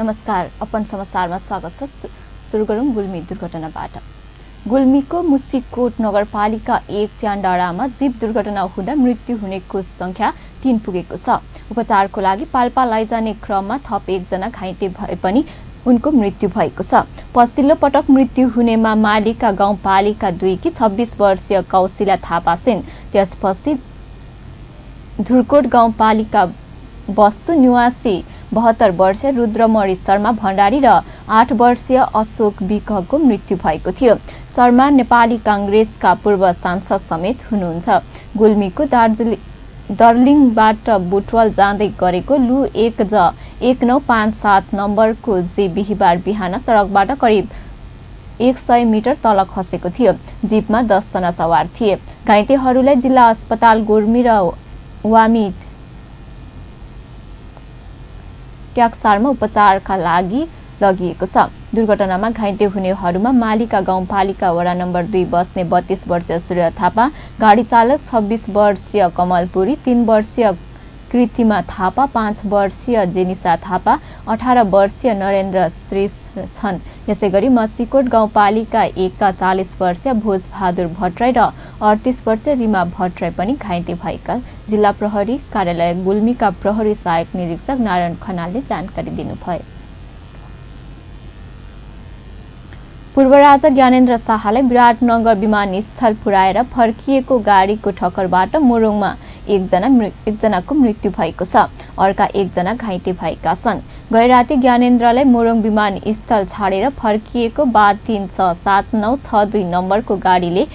नमस्कार, अपन समाचारमा स्वागत छ। सुरु गरौँ गुल्मी दुर्घटनाबाट। गुल्मीको मुसिकोट नगरपालिका 1 च्यानडाँडामा जीप दुर्घटना हुँदा मृत्यु हुनेको संख्या 3 पुगेको छ। उपचारको लागि पाल्पा लैजाने क्रममा थप 1 जना घाइते भए पनि उनको मृत्यु भएको छ। पछिल्लो पटक मृत्यु हुनेमा मालिका गाउँपालिका 2 की 26 वर्षीय कौशिला थापा छिन्। त्यसपछि धुर्कोट गाउँपालिका वस्तु निवासी 72 वर्षीय रुद्रमणि शर्मा भण्डारी र 8 वर्षीय अशोक विकको मृत्यु भएको थियो। शर्मा नेपाली कांग्रेसका पूर्व सांसद समेत हुनुहुन्छ। गुल्मीको दर्लिङबाट बुटवल जाँदै गरेको लु 1957 नम्बरको जीप बिहीबार बिहान सडकबाट करिब 100 मिटर तल खसेको थियो। जीपमा 10 जना सवार थिए। घाइतेहरूलाई जिल्ला अस्पताल गुल्मी र वामी ट्याक्सारमा उपचारका लागि लगिएको छ। दुर्घटनामा घाइते हुनेहरूमा मालिका गाउँपालिका वडा नम्बर 2 बस्ने 32 वर्षीय सूर्य थापा, गाडी चालक 26 वर्षीय कमलपुरी, 3 वर्षीय कृतिमा थापा, 5 वर्षीय जेनिसा थापा, 18 वर्षीय नरेन्द्र श्री छन्। यसैगरी मसिकोट गाउँपालिका 1 का 40 वर्षीय भोजबहादुर भट्टराई र 38 वर्षीय रिमा भट्टराई पनि घाइते भएका जिल्ला प्रहरी कार्यालय गुल्मीका प्रहरी सहायक निरीक्षक नारायण खनालले जानकारी दिनुभयो। पूर्व राजा ज्ञानेन्द्र शाहलाई विराटनगर विमानस्थल पुर्याएर फर्किएको गाडीको ठक्करबाट मोरङमा एकजनाको मृत्यु भएको छ। अर्का 1 जना घाइते भएका छन्। गैराती ज्ञानेन्द्रलाई मोरङ विमानस्थल छाडेर फर्किएको बाद 367962 नम्बरको गाडीले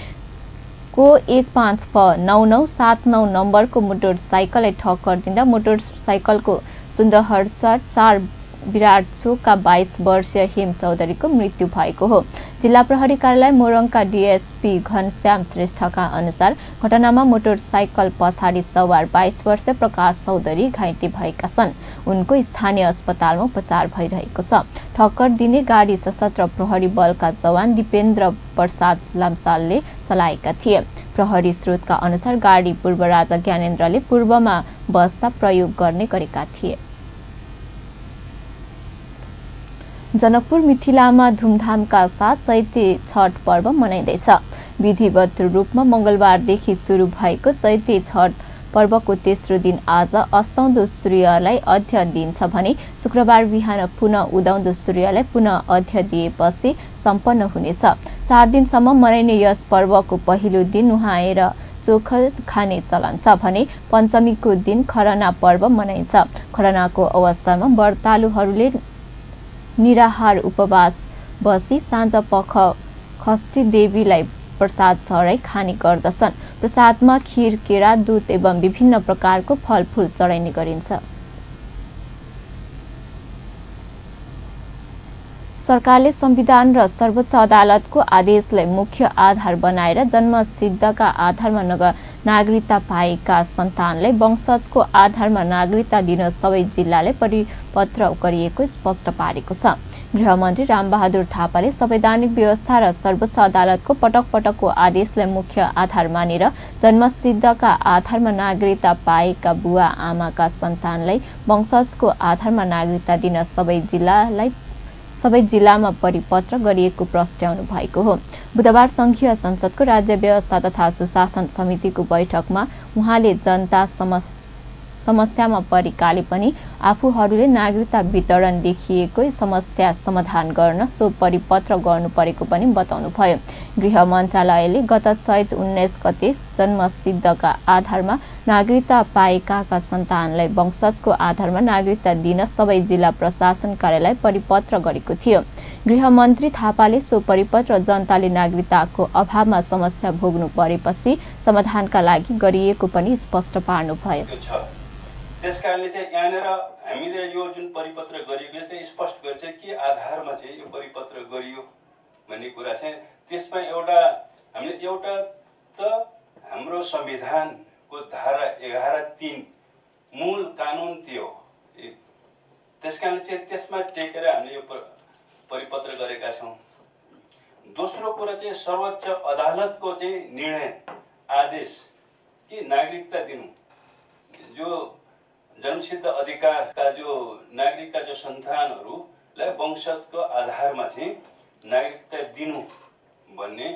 को 159979 नम्बरको मोटरसाइकललाई ठक्कर दिँदा मोटरसाइकलको सुन्दरहरचार 4 विराट चोकका 22 वर्षीय हेम चौधरीको मृत्यु भएको हो। जिल्ला प्रहरी कार्यालय मोरङका डीएसपी घनश्याम श्रेष्ठका अनुसार घटनामा मोटरसाइकल पछाडि सवार 22 वर्षीय प्रकाश चौधरी घाइते भएका छन्। उनको स्थानीय अस्पतालमा उपचार भइरहेको छ। ठक्कर दिने गाडी सशस्त्र प्रहरी बलका जवान दिपेन्द्र प्रसाद लाम्सालले चलाएका थिए। प्रहरी स्रोतका अनुसार गाडी पूर्व राजा ज्ञानेन्द्रले पूर्वमा बस्दा प्रयोग गर्ने गरेका थिए। जनकपुर मिथिलामा धुमधामका साथ चैते छठ पर्व मनाइँदैछ। विधिवत रूपमा मंगलबारदेखि सुरु भएको चैते छठ पर्वको तेस्रो दिन आज अस्ताउँदो सूर्यलाई अर्घ्य दिइन्छ भने शुक्रबार बिहान पुनः उदाउँदो सूर्यलाई पुनः अर्घ्य दिएपछि सम्पन्न हुनेछ। 4 दिनसम्म मनाइने यस पर्वको पहिलो दिन नुहाएर चोखा खाने चलन छ भने पञ्चमीको दिन खरना पर्व मनाइन्छ। खरनाको अवसरमा व्रतालुहरूले निराहार उपवास बसी साँझ पख खष्ठी देवीलाई प्रसाद चढाई खाने गर्दछन्। प्रसादमा खीर, केरा, दूध एवं विभिन्न प्रकारको फलफूल चढाइने गरिन्छ। सरकारले संविधान र सर्वोच्च अदालतको आदेशलाई मुख्य आधार बनाएर जन्मसिद्धका आधारमा नागरिकता पाएका सन्तानलाई वंशजको आधारमा नागरिकता दिन सबै जिल्लालाई परिपत्र गरिएको स्पष्ट पारेको छ। गृहमन्त्री रामबहादुर थापाले संवैधानिक व्यवस्था र सर्वोच्च अदालतको पटक पटकको आदेशलाई मुख्य आधार मानेर जन्मसिद्धका आधारमा नागरिकता पाएका बुवा आमाका सन्तानलाई वंशजको आधारमा नागरिकता दिन सबै जिल्लामा परिपत्र गरिएको प्रस्ट्याउनु भएको हो। बुधबार संघीय संसदको राज्य व्यवस्था तथा सुशासन समितिको बैठकमा उहाँले जनता समस्यामा परेकाले पनि आफूहरूले नागरिकता वितरण देखिएको समस्या समाधान गर्न सो परिपत्र गर्नु परेको पनि बताउनुभयो। गृह मन्त्रालयले गत चैत 19 गते जन्मसिद्धका आधारमा नागरिकता पाएका सन्तानलाई वंशजको आधारमा नागरिकता दिन सबै जिल्ला प्रशासन कार्यालय परिपत्र गरेको थियो। गृहमन्त्री थापाले सो परिपत्र जनताले नागरिकताको अभावमा समस्या भोग्नु परेपछि समाधानका लागि गरिएको पनि स्पष्ट पार्नुभयो। त्यसकारणले चाहिँ यहाँनिर हामीले यो जुन परिपत्र गरिएको चाहिँ स्पष्ट गर्छ के आधारमा चाहिँ यो परिपत्र गरियो भन्ने कुरा चाहिँ त्यसमा एउटा त हाम्रो संविधानको धारा 11(3) मूल कानुन त्यो त्यसकारणले चाहिँ त्यसमा टेकेर हामीले यो परिपत्र गरेका छौँ। दोस्रो कुरा चाहिँ सर्वोच्च अदालतको चाहिँ निर्णय आदेश कि नागरिकता दिनु जो जन्मसिद्ध अधिकार का जो नागरिक का जो संतानहरू मान्छेलाई वंशजको आधारमा चाहिँ नागरिकता दिनु भन्ने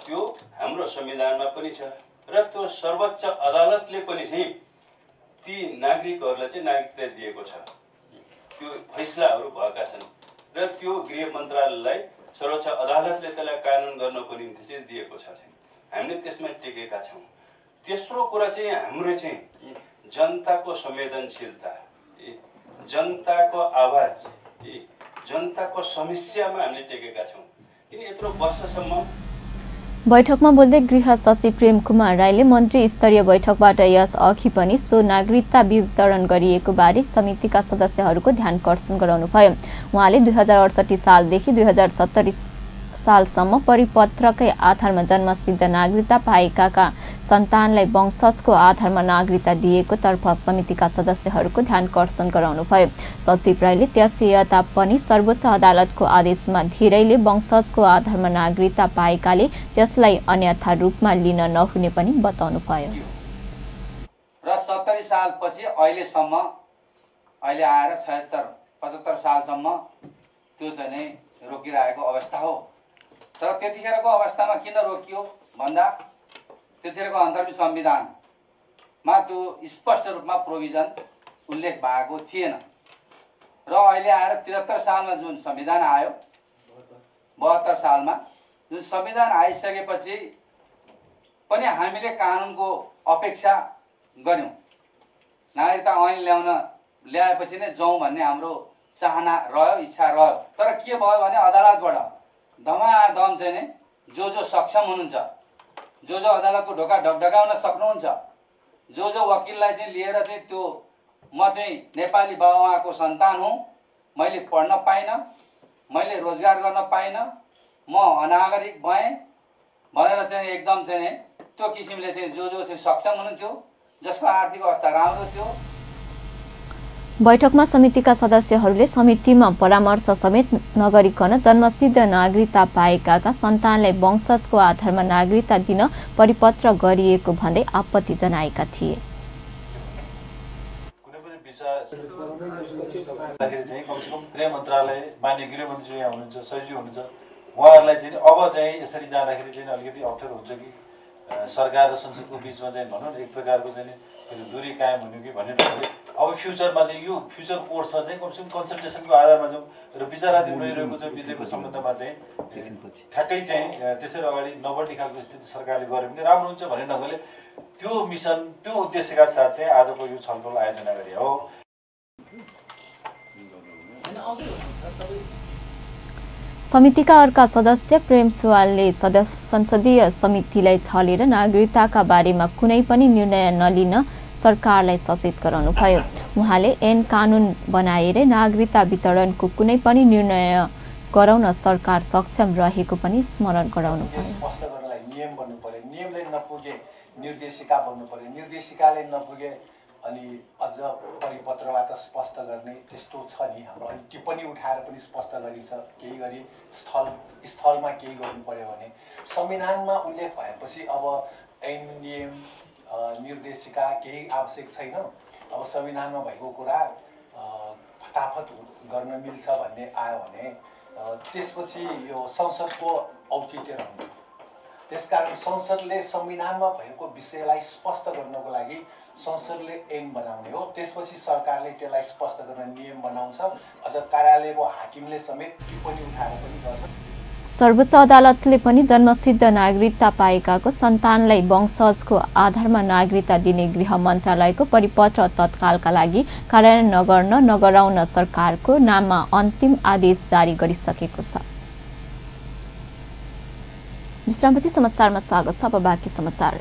त्यो हाम्रो संविधानमा पनि छ र त्यो सर्वोच्च अदालतले पनि चाहिँ ती नागरिकहरूलाई चाहिँ नागरिकता दिएको छ। त्यो फैसलाहरू भएका छन् र त्यो गृह मन्त्रालयलाई सर्वोच्च अदालतले त्यसलाई कानुन गर्नको निम्ति चाहिँ दिएको छ। हामीले त्यसमा टेकेका छौँ। तेस्रो कुरा चाहिँ हाम्रो चाहिँ जनताको संवेदनशीलता, जनताको आवाज, जनताको समस्यामा हामीले टेकेका छौँ। किन यत्रो वर्षसम्म बैठकमा बोल्दै गृह सचिव प्रेम कुमार राईले मन्त्री स्तरीय बैठकबाट यस अघि पनि सो नागरिकता वितरण गरिएको बारे समितिका सदस्यहरूको ध्यानकर्षण गराउनुभयो। उहाँले 2068 सालदेखि 2070 सालसम्म परिपत्रकै आधारमा जन्मसिद्ध नागरिकता पाएका सन्तानलाई वंशजको आधारमा नागरिकता दिएको तर्फ समितिका सदस्यहरूको ध्यानकर्षण गराउनुभयो। सचिव राईले त्यसयता पनि सर्वोच्च अदालतको आदेशमा धेरैले वंशजको आधारमा नागरिकता पाएकाले त्यसलाई अन्यथा रूपमा लिन नहुने पनि बताउनुभयो। र 70 सालपछि अहिलेसम्म अहिले आएर 76-75 सालसम्म त्यो चाहिँ नै रोकिरहेको अवस्था हो। तर त्यतिखेरको अवस्थामा किन रोकियो भन्दा त्यतिखेरको अन्तर्गत संविधानमा त्यो स्पष्ट रूपमा प्रोभिजन उल्लेख भएको थिएन र अहिले आएर 73 सालमा जुन संविधान आयो, 72 सालमा जुन संविधान आइसकेपछि पनि हामीले कानुनको अपेक्षा गर्यौं। नागरिकता ऐन ल्याएपछि नै जाउँ भन्ने हाम्रो चाहना रह्यो, इच्छा रह्यो। तर के भयो भने अदालतबाट धमाधम चाहिँ नै जो सक्षम हुनुहुन्छ, जो अदालतको ढोका ढकढकाउन सक्नुहुन्छ, जो वकिललाई चाहिँ लिएर चाहिँ त्यो म चाहिँ नेपाली बाबुआमाको सन्तान हुँ, मैले पढ्न पाइनँ, मैले रोजगार गर्न पाइनँ, म अनागरिक भएँ भनेर चाहिँ एकदम चाहिँ नै त्यो किसिमले चाहिँ जो चाहिँ सक्षम हुनुहुन्थ्यो, जसको आर्थिक अवस्था राम्रो थियो। बैठकमा समितिका सदस्यहरूले समितिमा परामर्श समेत नगरिकन जन्मसिद्ध नागरिकता पाएका सन्तानलाई वंशजको आधारमा नागरिकता दिन परिपत्र गरिएको भन्दै आपत्ति जनाएका थिए। गृह मन्त्रालय मान्य गृहमन्त्री यहाँ हुनुहुन्छ, सचिव हुनुहुन्छ, उहाँहरूलाई चाहिँ अब चाहिँ यसरी जाँदाखेरि चाहिँ अलिकति अप्ठ्यारो हुन्छ कि सरकार र संसदको बिचमा चाहिँ भनौँ न एक प्रकारको चाहिँ दूरी कायम हुनु कि भन्ने अब फ्युचरमा चाहिँ यो फ्युचर कोर्समा चाहिँ कमसेकम कन्सल्टेसनको आधारमा जाउँ र विचाराधीन रहिरहेको चाहिँ विधेयकको सम्बन्धमा चाहिँ ठ्याक्कै चाहिँ त्यसरी अगाडि नबढ्ने खालको स्थिति सरकारले गर्यो भने राम्रो हुन्छ भन्ने ढङ्गले त्यो मिसन, त्यो उद्देश्यका साथ चाहिँ आजको यो छलफल आयोजना गरे हो। समितिका अर्का सदस्य प्रेम सुवालले संसदीय समितिलाई छलेर नागरिकताका बारेमा कुनै पनि निर्णय नलिन सरकारलाई सचेत गराउनुभयो। उहाँले ऐन कानुन बनाएर नागरिकता वितरणको कुनै पनि निर्णय गराउन सरकार सक्षम रहेको पनि स्मरण गराउनुभयो। नियम बन्नु पर्यो, नियमले नपुगे निर्देशिका बन्नु पर्यो, निर्देशिकाले नपुगे अनि अझ परिपत्रबाट स्पष्ट गर्ने त्यस्तो छ नि हाम्रो। अनि टिप्पणी उठाएर पनि स्पष्ट गरिन्छ, केही गरी स्थलमा केही गर्नु पर्यो भने संविधानमा उल्लेख भएपछि अब ऐन नियम निर्देशिका केही आवश्यक छैन। अब संविधानमा भएको कुरा फटाफट गर्न मिल्छ भन्ने आयो भने त्यसपछि यो संसदको औचित्य रहन्छ। त्यसकारण संसदले संविधानमा भएको विषयलाई स्पष्ट गर्नको लागि संसदले ऐन बनाउने हो। त्यसपछि सरकारले त्यसलाई स्पष्ट गर्न नियम बनाउँछ। अझ कार्यालयको हाकिमले समेत टिप्पणी उठाएर पनि गर्छ। सर्वोच्च अदालतले पनि जन्मसिद्ध नागरिकता पाएकाको सन्तानलाई वंशजको आधारमा नागरिकता दिने गृह मन्त्रालयको परिपत्र तत्कालका लागि कार्यान्वयन नगराउन सरकारको नाममा अन्तिम आदेश जारी गरिसकेको छ। विश्रामपछि समाचारमा स्वागत छ। अब बाँकी समाचार।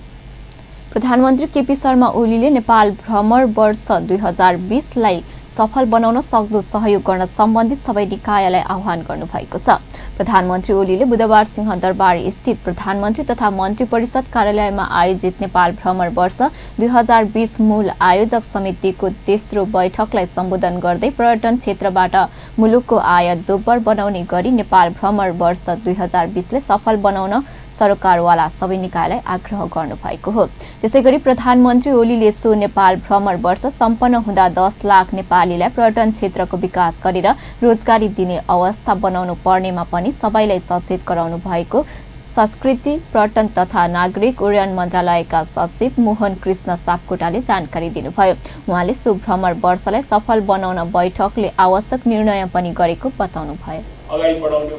प्रधानमन्त्री केपी शर्मा ओलीले नेपाल भ्रमण वर्ष 2020लाई सफल बनाउन सक्दो सहयोग गर्न सम्बन्धित सबै निकायलाई आह्वान गर्नुभएको छ। प्रधानमन्त्री ओलीले बुधबार सिंहदरबार स्थित प्रधानमन्त्री तथा मन्त्री परिषद कार्यालयमा आयोजित नेपाल भ्रमण वर्ष 2020 मूल आयोजक समितिको तेस्रो बैठकलाई सम्बोधन गर्दै पर्यटन क्षेत्रबाट मुलुकको आय दोब्बर बनाउने गरी नेपाल भ्रमण वर्ष 2020ले सफल बनाउन सरकारवाला सबै निकायलाई आग्रह गर्नुभएको हो। त्यसैगरी प्रधानमन्त्री ओलीले सो नेपाल भ्रमण वर्ष सम्पन्न हुँदा 10 लाख नेपालीलाई पर्यटन क्षेत्रको विकास गरेर रोजगारी दिने अवस्था बनाउनु पर्नेमा पनि सबैलाई सचेत गराउनु भएको संस्कृति पर्यटन तथा नागरिक उड्डयन मन्त्रालयका सचिव मोहन कृष्ण सापकोटाले जानकारी दिनुभयो। उहाँले सो भ्रमण वर्षलाई सफल बनाउन बैठकले आवश्यक निर्णय पनि गरेको बताउनुभयो। अगाडि बढाउनु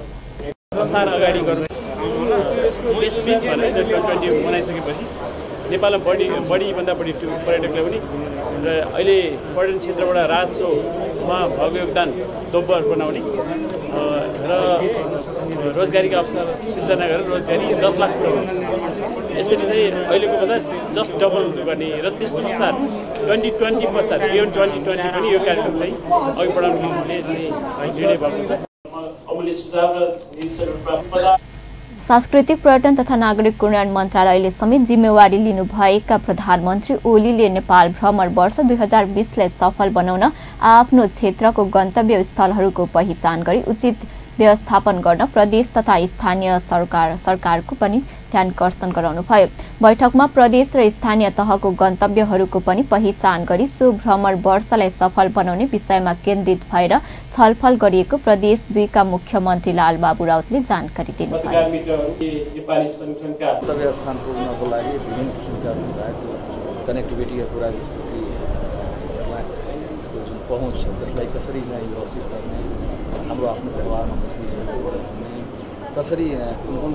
प्रसार अगाडि गर्नु 2020 भनेर 2020 बनाइसकेपछि नेपालमा बढीभन्दा बढी पर्यटकले पनि र अहिले पर्यटन क्षेत्रबाट राजस्वमा भएको योगदान दोब्बर बनाउने र रोजगारीका अवसर सिर्जना गरेर रोजगारी 10 लाख पुर्याउने यसरी चाहिँ अहिलेको भन्दा जस्ट डबल गर्ने र त्यस पश्चात 2020 पश्चात बियोन्ड 2020 पनि यो कार्यक्रम चाहिँ अघि बढाउने किसिमले चाहिँ निर्णय भएको छ। अमूल्य सुझाव र सांस्कृतिक पर्यटन तथा नागरिक उड्डयन मन्त्रालयले समेत जिम्मेवारी लिनुभएका प्रधानमन्त्री ओलीले नेपाल भ्रमण वर्ष 2020लाई सफल बनाउन आफ्नो क्षेत्रको गन्तव्य स्थलहरूको पहिचान गरी उचित व्यवस्थापन गर्न प्रदेश तथा स्थानीय सरकारको पनि ध्यानकर्षण गराउनुभयो। बैठकमा प्रदेश र स्थानीय तहको गन्तव्यहरूको पनि पहिचान गरी सो भ्रमण वर्षलाई सफल बनाउने विषयमा केन्द्रित भएर छलफल गरिएको प्रदेश 2 का मुख्यमन्त्री लालबाबु राउतले जानकारी दिनुभयो। नेपाली संगठनका गन्तव्य स्थान पुग्नको लागि विभिन्न किसिमका कनेक्टिभिटीका कुरा जस्तो कि यसको जुन पहुँच छ त्यसलाई कसरी चाहिँ व्यवस्थित गर्ने, हाम्रो आफ्नो व्यवहारमा कसरी गर्ने, कसरी कुन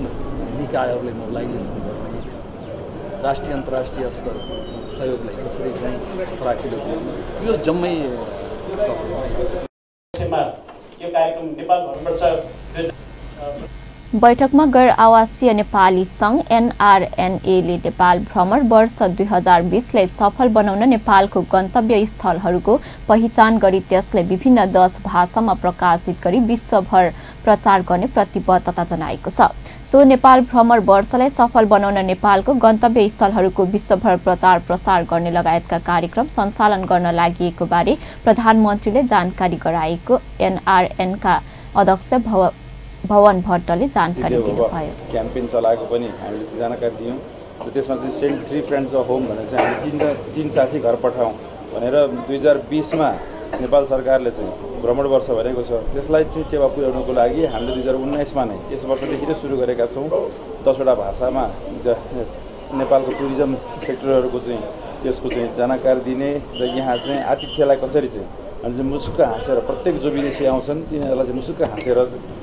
निकायहरूले मोबिलाइजेसन गर्ने, राष्ट्रिय अन्तर्राष्ट्रिय स्तर सहयोगलाई कसरी चाहिँ फराकिलो गर्ने, यो जम्मै यो कार्यक्रम नेपाल भ्रमण बैठकमा गैर आवासीय नेपाली संघ NRNA-ले नेपाल भ्रमण वर्ष 2020लाई सफल बनाउन नेपालको गन्तव्य स्थलहरूको पहिचान गरी त्यसलाई विभिन्न 10 भाषामा प्रकाशित गरी विश्वभर प्रचार गर्ने प्रतिबद्धता जनाएको छ। सो नेपाल भ्रमण वर्षलाई सफल बनाउन नेपालको गन्तव्य स्थलहरूको विश्वभर प्रचार प्रसार गर्ने लगायतका कार्यक्रम सञ्चालन गर्न लागि बारे प्रधानमन्त्रीले जानकारी गराएको NRN-का अध्यक्ष भवन भट्टले जानकारी दिनुभयो। क्याम्पेन चलाएको पनि हामीले जानकारी दियौँ र त्यसमा चाहिँ सेन्ड 3 फ्रेन्ड्स अफ होम भनेर चाहिँ हामीले तीन साथी घर पठाउँ भनेर 2020मा नेपाल सरकारले चाहिँ भ्रमण वर्ष भनेको छ। त्यसलाई चाहिँ टेवा पुर्याउनको लागि हामीले 2019मा नै यस वर्षदेखि नै सुरु गरेका छौँ। 10वटा भाषामा नेपालको टुरिज्म सेक्टरहरूको चाहिँ त्यसको चाहिँ जानकारी दिने र यहाँ चाहिँ आतिथ्यलाई कसरी चाहिँ अनि चाहिँ मुसुक्क हाँसेर प्रत्येक जो विदेशी आउँछन् तिनीहरूलाई चाहिँ मुसुक्क हाँसेर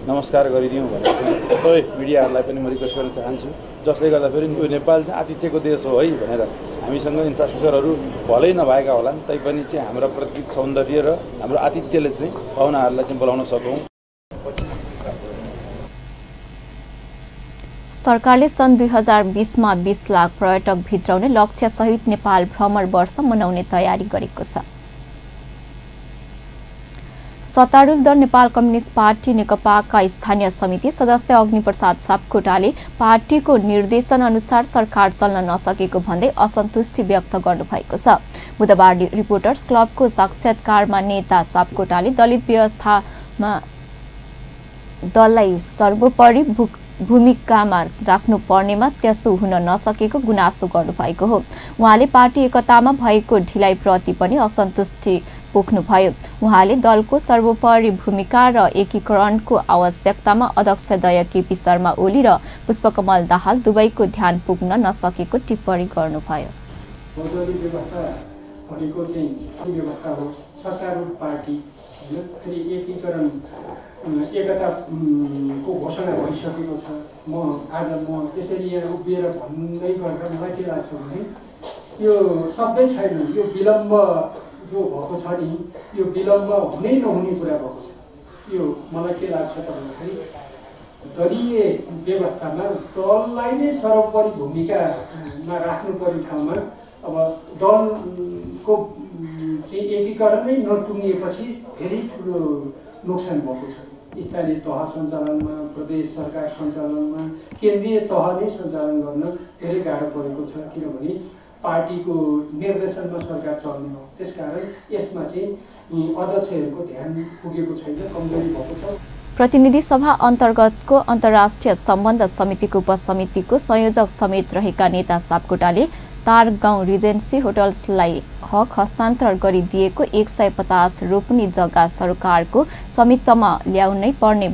नमस्कार गरिदिउँ भनेर सबै मिडियाहरूलाई पनि म रिक्वेस्ट गर्न चाहन्छु, जसले गर्दाखेरि यो नेपाल चाहिँ आतिथ्यको देश हो है भनेर हामीसँग इन्फ्रास्ट्रक्चरहरू भलै नभएका होलान् तैपनि चाहिँ हाम्रो प्राकृतिक सौन्दर्य र हाम्रो आतिथ्यले चाहिँ पाहुनाहरूलाई चाहिँ बोलाउन सकौँ। सरकारले सन् 2020मा 20 लाख पर्यटक भित्राउने लक्ष्य सहित नेपाल भ्रमण वर्ष मनाउने तयारी गरेको छ। सत्तारूढ दल नेपाल कम्युनिस्ट पार्टी नेकपाका स्थानीय समिति सदस्य अग्निप्रसाद सापकोटाले पार्टीको निर्देशन अनुसार सरकार चल्न नसकेको भन्दै असन्तुष्टि व्यक्त गर्नुभएको छ। बुधबार रिपोर्टर्स क्लबको साक्षात्कारमा नेता सापकोटाले दलित व्यवस्थामा दललाई सर्वोपरि भूमिकामा राख्नु पर्नेमा त्यसो हुन नसकेको गुनासो गर्नुभएको हो। उहाँले पार्टी एकतामा भएको ढिलाइप्रति पनि असन्तुष्टि पोख्नुभयो। उहाँले दलको सर्वोपरि भूमिका र एकीकरणको आवश्यकतामा अध्यक्ष दया केपी शर्मा ओली र पुष्पकमल दाहाल दुवैको ध्यान पुग्न नसकेको टिप्पणी गर्नुभयो। एकताको घोषणा भइसकेको छ। आज म यसरी यहाँ उभिएर भन्दै गर्दा मलाई के लाग्छ भने यो शब्दै छैन। यो विलम्ब जो भएको छ नि, यो विलम्ब हुनै नहुने कुरा भएको छ। यो मलाई के लाग्छ त भन्दाखेरि दलीय व्यवस्थामा दललाई नै सर्वोपरि भूमिकामा राख्नुपर्ने ठाउँमा अब दलको चाहिँ एकीकरण नै नटुङ्गिएपछि धेरै ठुलो नोक्सान भएको छ। स्थानीय तह सञ्चालनमा, प्रदेश सरकार सञ्चालनमा, केन्द्रीय तह नै सञ्चालन गर्न धेरै गाह्रो परेको छ। किनभने पार्टीको निर्देशनमा सरकार चल्ने हो। त्यसकारण यसमा चाहिँ अध्यक्षहरूको ध्यान पुगेको छैन, कमजोरी भएको छ। प्रतिनिधि सभा अन्तर्गतको अन्तर्राष्ट्रिय सम्बन्ध समितिको उपसमितिको संयोजक समेत रहेका नेता सापकोटाले तारगाउँ रिजेन्सी होटल्सलाई हक हस्तान्तरण गरिदिएको 150 रोपनी जग्गा सरकारको स्वामित्वमा ल्याउनै पर्ने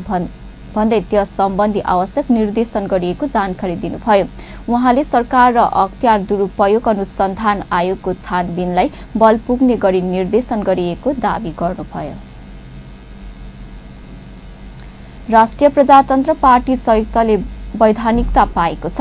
भन्दै त्यस सम्बन्धी आवश्यक निर्देशन गरिएको जानकारी दिनुभयो। उहाँले सरकार र अख्तियार दुरुपयोग अनुसन्धान आयोगको छानबिनलाई बल पुग्ने गरी निर्देशन गरिएको दावी गर्नुभयो। राष्ट्रिय प्रजातन्त्र पार्टी संयुक्तले वैधानिकता पाएको छ।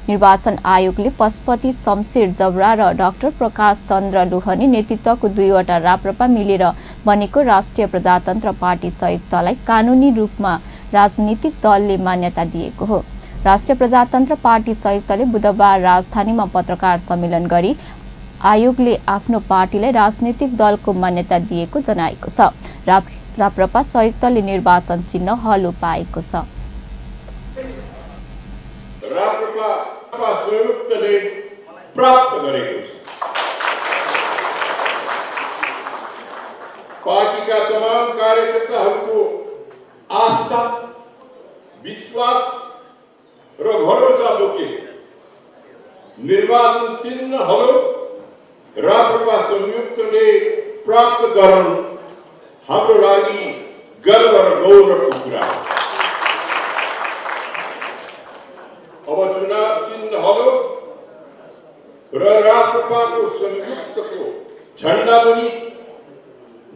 निर्वाचन आयोगले पशुपति शमशेर जबरा र डाक्टर प्रकाश चन्द्र लोहनी नेतृत्वको 2वटा राप्रपा मिलेर बनेको राष्ट्रिय प्रजातन्त्र पार्टी संयुक्तलाई कानुनी रूपमा राजनीतिक दलले मान्यता दिएको हो। राष्ट्रिय प्रजातन्त्र पार्टी संयुक्तले बुधबार राजधानीमा पत्रकार सम्मेलन गरी आयोगले आफ्नो पार्टीलाई राजनीतिक दलको मान्यता दिएको जनाएको छ। राप्रपा संयुक्तले निर्वाचन चिन्ह हलो पाएको छ। राप्रपा संयुक्तले प्राप्त गरेको छ। पार्टीका तमाम कार्यकर्ताहरूको आस्था, विश्वास र भरोसा बोके निर्वाचन चिन्ह हलो राप्रपा संयुक्तले प्राप्त गर्न हाम्रो लागि गर्व र गौरवको कुरा हो। अब चुनाव चिन्ह हलो र राप्रपाको संयुक्तको झण्डा पनि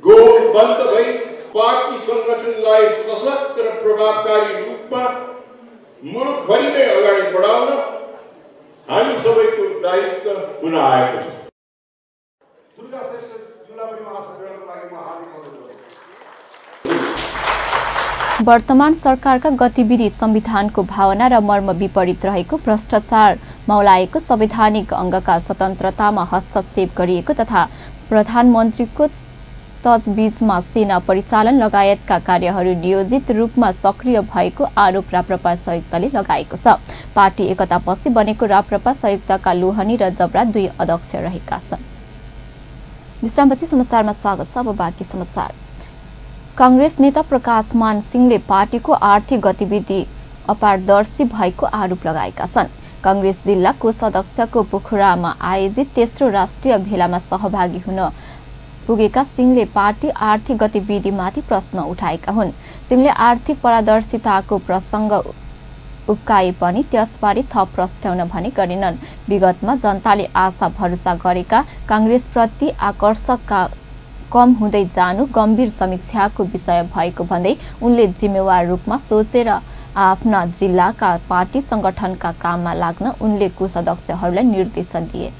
गोल बन्द भई पार्टी संगठनलाई सशक्त र प्रभावकारी रूपमा मुलुकभरि नै अगाडि बढाउन हामी सबैको दायित्व हुन आएको छ। वर्तमान सरकारका गतिविधि संविधानको भावना र मर्म विपरीत रहेको, भ्रष्टाचार मौलाएको, संवैधानिक अङ्गका स्वतन्त्रतामा हस्तक्षेप गरिएको तथा प्रधानमन्त्रीको तजबिजमा सेना परिचालन लगायतका कार्यहरू नियोजित रूपमा सक्रिय भएको आरोप राप्रपा संयुक्तले लगाएको छ। पार्टी एकतापछि बनेको राप्रपा संयुक्तका लोहनी र जबरा 2 अध्यक्ष रहेका छन्। विश्रामपछि समाचारमा स्वागत छ। अब बाँकी समाचार। कांग्रेस नेता प्रकाश मान सिंहले पार्टीको आर्थिक गतिविधि अपारदर्शी भएको आरोप लगाएका छन्। कांग्रेस जिल्ला कोष अध्यक्षको पोखरामा आयोजित तेस्रो राष्ट्रिय भेलामा सहभागी हुन पुगेका सिंहले पार्टी आर्थिक गतिविधिमाथि प्रश्न उठाएका हुन्। सिंहले आर्थिक पारदर्शिताको प्रसंग उब्काए पनि त्यसबारे थप प्रश्न भने गरेनन्। विगतमा जनताले आशा भरोसा गरेका कांग्रेसप्रति आकर्षक कम हुँदै जानु गम्भीर समीक्षाको विषय भएको भन्दै उनले जिम्मेवार रूपमा सोचेर आफ्ना जिल्लाका पार्टी संगठनका काममा लाग्न उनले कोषाध्यक्षहरूलाई निर्देशन दिए।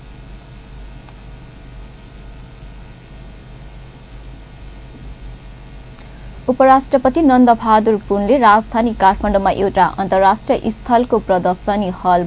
उपराष्ट्रपति नन्दबहादुर पुनले राजधानी काठमाडौँमा एउटा अन्तर्राष्ट्रिय स्थलको प्रदर्शनी हल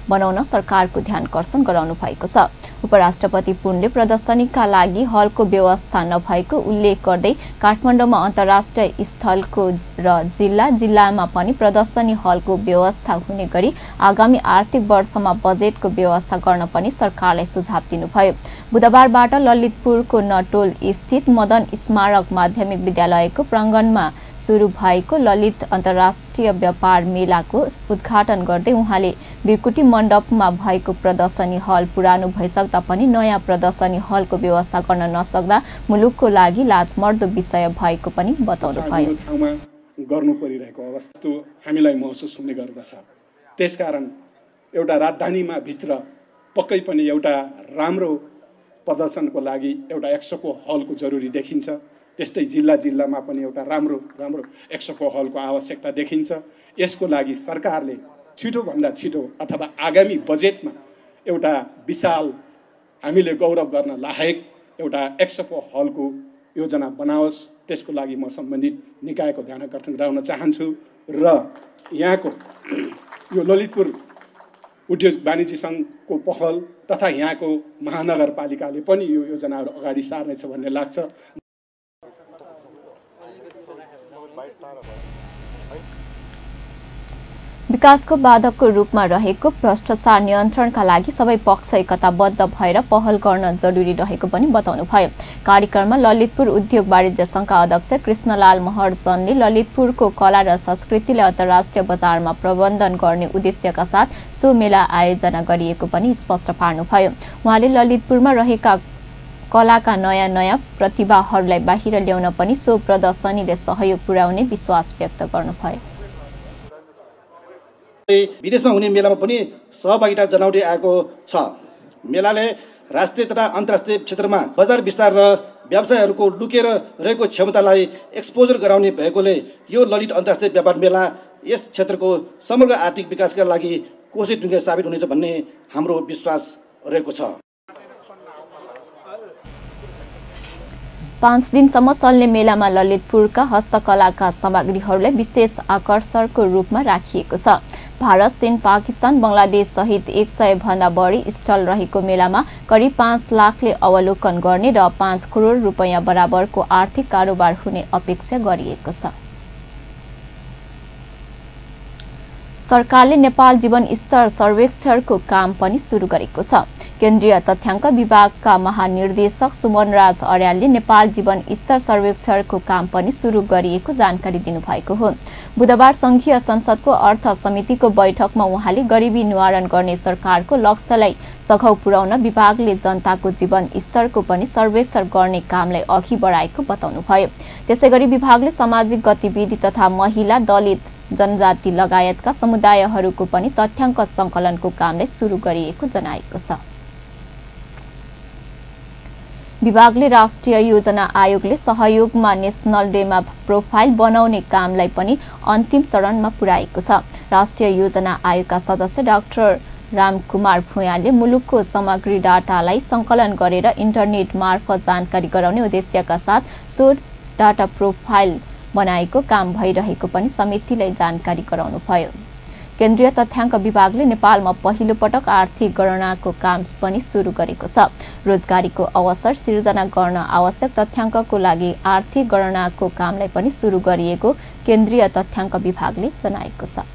बनाउन सरकारको ध्यानकर्षण गराउनु भएको छ। उपराष्ट्रपति पुनले प्रदर्शनीका लागि हलको व्यवस्था नभएको उल्लेख गर्दै काठमाडौँमा अन्तर्राष्ट्रिय स्थलको र जिल्ला जिल्लामा पनि प्रदर्शनी हलको व्यवस्था हुने गरी आगामी आर्थिक वर्षमा बजेटको व्यवस्था गर्न पनि सरकारलाई सुझाव दिनुभयो। बुधबारबाट ललितपुरको नटोल स्थित मदन स्मारक माध्यमिक विद्यालयको प्राङ्गणमा सुरु भएको ललित अन्तर्राष्ट्रिय व्यापार मेलाको उद्घाटन गर्दै उहाँले बिरकुटी मण्डपमा भएको प्रदर्शनी हल पुरानो भइसक्दा पनि नयाँ प्रदर्शनी हलको व्यवस्था गर्न नसक्दा मुलुकको लागि लाजमर्दो विषय भएको पनि बताउनुभयो। ठाउँमा गर्नु परिरहेको अवस्था हामीलाई महसुस हुने गर्दछ। त्यसकारण एउटा राजधानीमा भित्र पक्कै पनि एउटा राम्रो प्रदर्शनको लागि एउटा एक्सपो हलको जरुरी देखिन्छ। त्यस्तै जिल्ला जिल्लामा पनि एउटा राम्रो एक्सपो हलको आवश्यकता देखिन्छ। यसको लागि सरकारले छिटोभन्दा छिटो अथवा आगामी बजेटमा एउटा विशाल हामीले गौरव गर्न लायक एउटा एक्सपो हलको योजना बनाओस्। त्यसको लागि म सम्बन्धित निकायको ध्यानकर्षण गराउन चाहन्छु र यहाँको यो ललितपुर उद्योग वाणिज्य सङ्घको पहल तथा यहाँको महानगरपालिकाले पनि यो योजनाहरू अगाडि सार्नेछ भन्ने लाग्छ। विकासको बाधकको रूपमा रहेको भ्रष्टाचार नियन्त्रणका लागि सबै पक्ष एकताबद्ध भएर पहल गर्न जरुरी रहेको पनि बताउनुभयो। कार्यक्रममा ललितपुर उद्योग वाणिज्य संघका अध्यक्ष कृष्णलाल महर्जनले ललितपुरको कला र संस्कृतिलाई अन्तर्राष्ट्रिय बजारमा प्रबन्धन गर्ने उद्देश्यका साथ सो मेला आयोजना गरिएको पनि स्पष्ट पार्नुभयो। उहाँले ललितपुरमा रहेका कलाका नयाँ प्रतिभाहरूलाई बाहिर ल्याउन पनि सो प्रदर्शनीले सहयोग पुर्याउने विश्वास व्यक्त गर्नुभयो। विदेशमा हुने मेलामा पनि सहभागिता जनाउँदै आएको छ। मेलाले राष्ट्रिय तथा अन्तर्राष्ट्रिय क्षेत्रमा बजार विस्तार र व्यवसायहरूको लुकेर रहेको क्षमतालाई एक्सपोजर गराउने भएकोले यो ललित अन्तर्राष्ट्रिय व्यापार मेला यस क्षेत्रको समग्र आर्थिक विकासका लागि कोशी ढुङ्गे साबित हुनेछ भन्ने हाम्रो विश्वास रहेको छ। 5 दिनसम्म चल्ने मेलामा ललितपुरका हस्तकलाका सामग्रीहरूलाई विशेष आकर्षणको रूपमा राखिएको छ। भारत, चीन, पाकिस्तान, बंगलादेश सहित 100 भन्दा बढी स्टल रहेको मेलामा करिब 5 लाखले अवलोकन गर्ने र 5 करोड रुपैयाँ बराबरको आर्थिक कारोबार हुने अपेक्षा गरिएको छ। सरकारले नेपाल जीवन स्तर सर्वेक्षणको काम पनि सुरु गरेको छ। केन्द्रीय तथ्याङ्क विभागका महानिर्देशक सुमनराज अर्यालले नेपाल जीवन स्तर सर्वेक्षणको काम पनि सुरु गरिएको जानकारी दिनुभएको हो। बुधबार संघीय संसदको अर्थ समितिको बैठकमा उहाँले गरिबी निवारण गर्ने सरकारको लक्ष्यलाई सघाउ पुर्याउन विभागले जनताको जीवन स्तरको पनि सर्वेक्षण गर्ने कामलाई अघि बढाएको बताउनुभयो। त्यसैगरी विभागले सामाजिक गतिविधि तथा महिला, दलित, जनजाति लगायतका समुदायहरूको पनि तथ्याङ्क संकलनको कामलाई सुरु गरिएको जनाएको छ। विभागले राष्ट्रिय योजना आयोगले सहयोगमा नेशनल डेमा प्रोफाइल बनाउने कामलाई पनि अन्तिम चरणमा पुर्याएको छ। राष्ट्रिय योजना आयोगका सदस्य डाक्टर रामकुमार भुयालले मुलुकको समग्र डाटालाई संकलन गरेर इन्टरनेट मार्फत जानकारी गराउने उद्देश्यका साथ सो डाटा प्रोफाइल बनाएको काम भइरहेको पनि समितिलाई जानकारी गराउनुभयो। केन्द्रीय तथ्याङ्क विभागले नेपालमा पहिलो पटक आर्थिक गणनाको काम पनि सुरु गरेको छ। रोजगारीको अवसर सिर्जना गर्न आवश्यक तथ्याङ्कको लागि आर्थिक गणनाको कामलाई पनि सुरु गरिएको केन्द्रीय तथ्याङ्क विभागले जनाएको छ।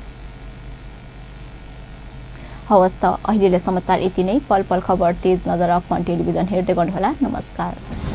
हवस् त अहिलेलाई समाचार यति नै। पल पल खबर तेज नजर अपन टेलिभिजन हेर्दै गर्नुहोला। नमस्कार।